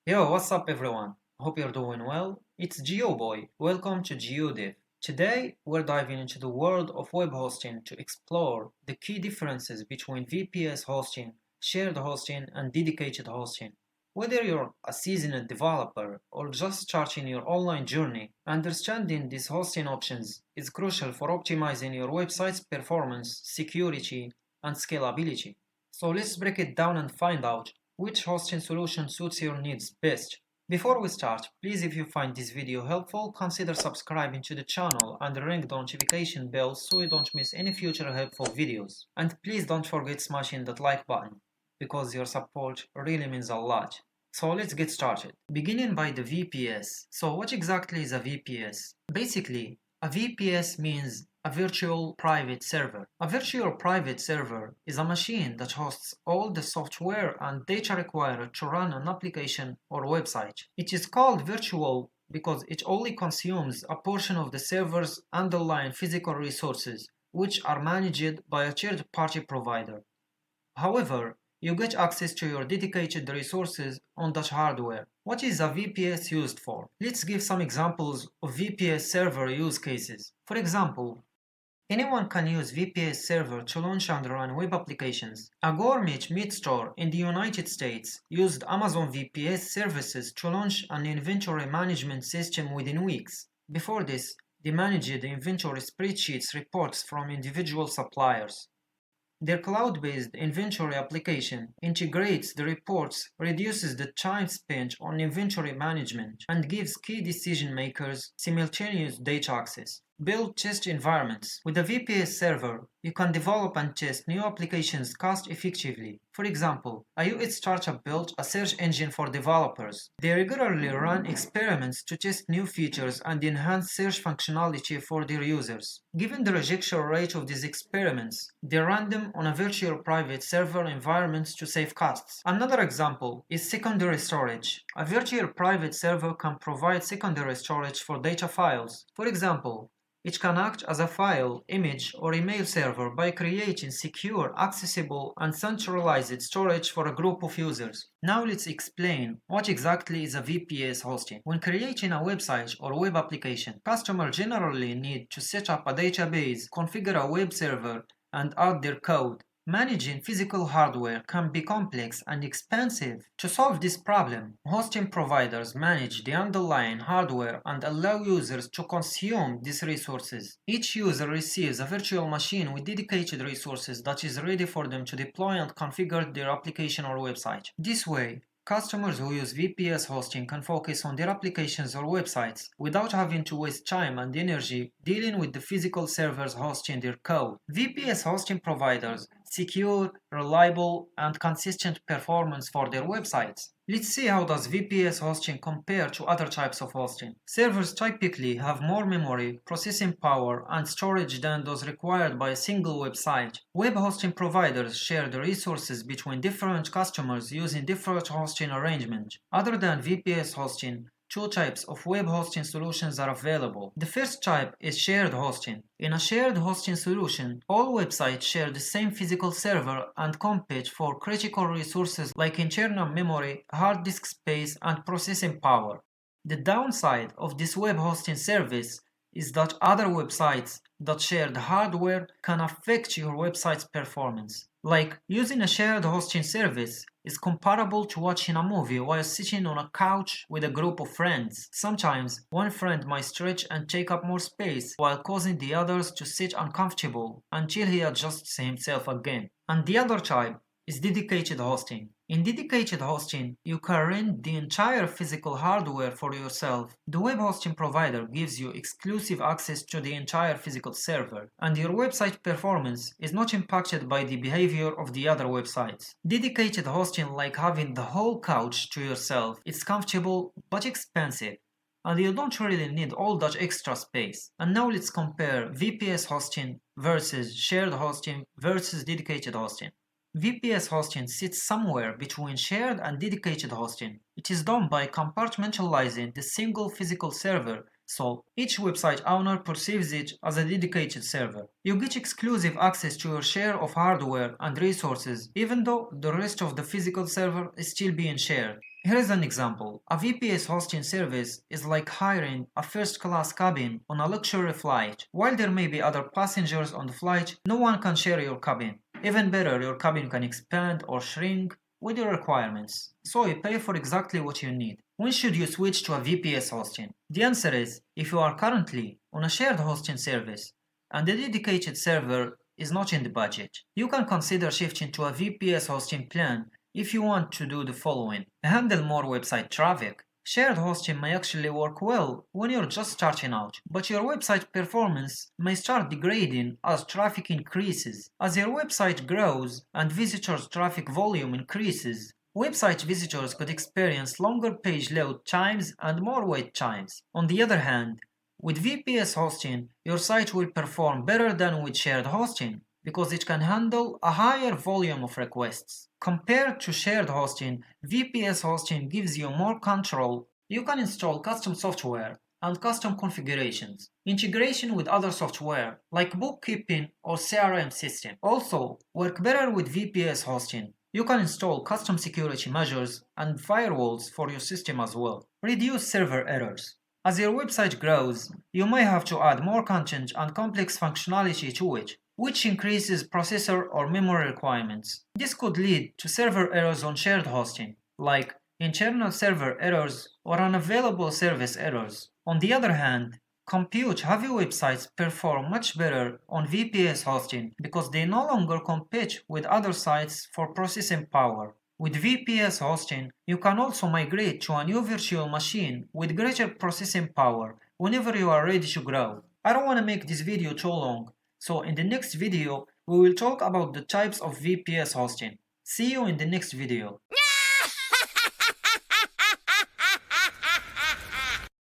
Yo, what's up everyone? Hope you're doing well. It's GeoBoy. Welcome to GeoDev. Today, we're diving into the world of web hosting to explore the key differences between VPS hosting, shared hosting, and dedicated hosting. Whether you're a seasoned developer or just starting your online journey, understanding these hosting options is crucial for optimizing your website's performance, security, and scalability. So let's break it down and find out which hosting solution suits your needs best. Before we start, please if you find this video helpful, consider subscribing to the channel and ring the notification bell so you don't miss any future helpful videos. And please don't forget smashing that like button, because your support really means a lot. So let's get started. Beginning by the VPS. So what exactly is a VPS? Basically, a VPS means a virtual private server. A virtual private server is a machine that hosts all the software and data required to run an application or website. It is called virtual because it only consumes a portion of the server's underlying physical resources, which are managed by a third-party provider. However, you get access to your dedicated resources on that hardware. What is a VPS used for? Let's give some examples of VPS server use cases. For example, anyone can use VPS server to launch and run web applications. A gourmet meat store in the United States used Amazon VPS services to launch an inventory management system within weeks. Before this, they managed the inventory spreadsheets reports from individual suppliers. Their cloud-based inventory application integrates the reports, reduces the time spent on inventory management, and gives key decision makers simultaneous data access. Build test environments. With a VPS server, you can develop and test new applications cost-effectively. For example, a US startup built a search engine for developers. They regularly run experiments to test new features and enhance search functionality for their users. Given the rejection rate of these experiments, they run them on a virtual private server environment to save costs. Another example is secondary storage. A virtual private server can provide secondary storage for data files. For example, it can act as a file, image, or email server by creating secure, accessible, and centralized storage for a group of users. Now let's explain what exactly is a VPS hosting. When creating a website or web application, customers generally need to set up a database, configure a web server, and add their code. Managing physical hardware can be complex and expensive. To solve this problem, hosting providers manage the underlying hardware and allow users to consume these resources. Each user receives a virtual machine with dedicated resources that is ready for them to deploy and configure their application or website. This way, customers who use VPS hosting can focus on their applications or websites without having to waste time and energy dealing with the physical servers hosting their code. VPS hosting providers secure, reliable, and consistent performance for their websites. Let's see how does VPS hosting compare to other types of hosting. Servers typically have more memory, processing power, and storage than those required by a single website. Web hosting providers share the resources between different customers using different hosting arrangements. Other than VPS hosting, two types of web hosting solutions are available. The first type is shared hosting. In a shared hosting solution, all websites share the same physical server and compete for critical resources like internal memory, hard disk space, and processing power. The downside of this web hosting service is that other websites that share the hardware can affect your website's performance. Like using a shared hosting service is comparable to watching a movie while sitting on a couch with a group of friends. Sometimes one friend might stretch and take up more space while causing the others to sit uncomfortable until he adjusts himself again. And the other type is dedicated hosting. In dedicated hosting, you can rent the entire physical hardware for yourself. The web hosting provider gives you exclusive access to the entire physical server, and your website performance is not impacted by the behavior of the other websites. Dedicated hosting, like having the whole couch to yourself, is comfortable but expensive, and you don't really need all that extra space. And now let's compare VPS hosting versus shared hosting versus dedicated hosting. VPS hosting sits somewhere between shared and dedicated hosting. It is done by compartmentalizing the single physical server, so each website owner perceives it as a dedicated server. You get exclusive access to your share of hardware and resources, even though the rest of the physical server is still being shared. Here is an example. A VPS hosting service is like hiring a first-class cabin on a luxury flight. While there may be other passengers on the flight, no one can share your cabin. Even better, your cabin can expand or shrink with your requirements. So you pay for exactly what you need. When should you switch to a VPS hosting? The answer is if you are currently on a shared hosting service and the dedicated server is not in the budget. You can consider shifting to a VPS hosting plan if you want to do the following. Handle more website traffic. Shared hosting may actually work well when you're just starting out, but your website performance may start degrading as traffic increases. As your website grows and visitors' traffic volume increases, website visitors could experience longer page load times and more wait times. On the other hand, with VPS hosting, your site will perform better than with shared hosting because it can handle a higher volume of requests. Compared to shared hosting, VPS hosting gives you more control. You can install custom software and custom configurations, integration with other software like bookkeeping or CRM system. Also, work better with VPS hosting. You can install custom security measures and firewalls for your system as well. Reduce server errors. As your website grows, you may have to add more content and complex functionality to it, which increases processor or memory requirements. This could lead to server errors on shared hosting, like internal server errors or unavailable service errors. On the other hand, compute-heavy websites perform much better on VPS hosting because they no longer compete with other sites for processing power. With VPS hosting, you can also migrate to a new virtual machine with greater processing power whenever you are ready to grow. I don't want to make this video too long, so in the next video, we will talk about the types of VPS hosting. See you in the next video.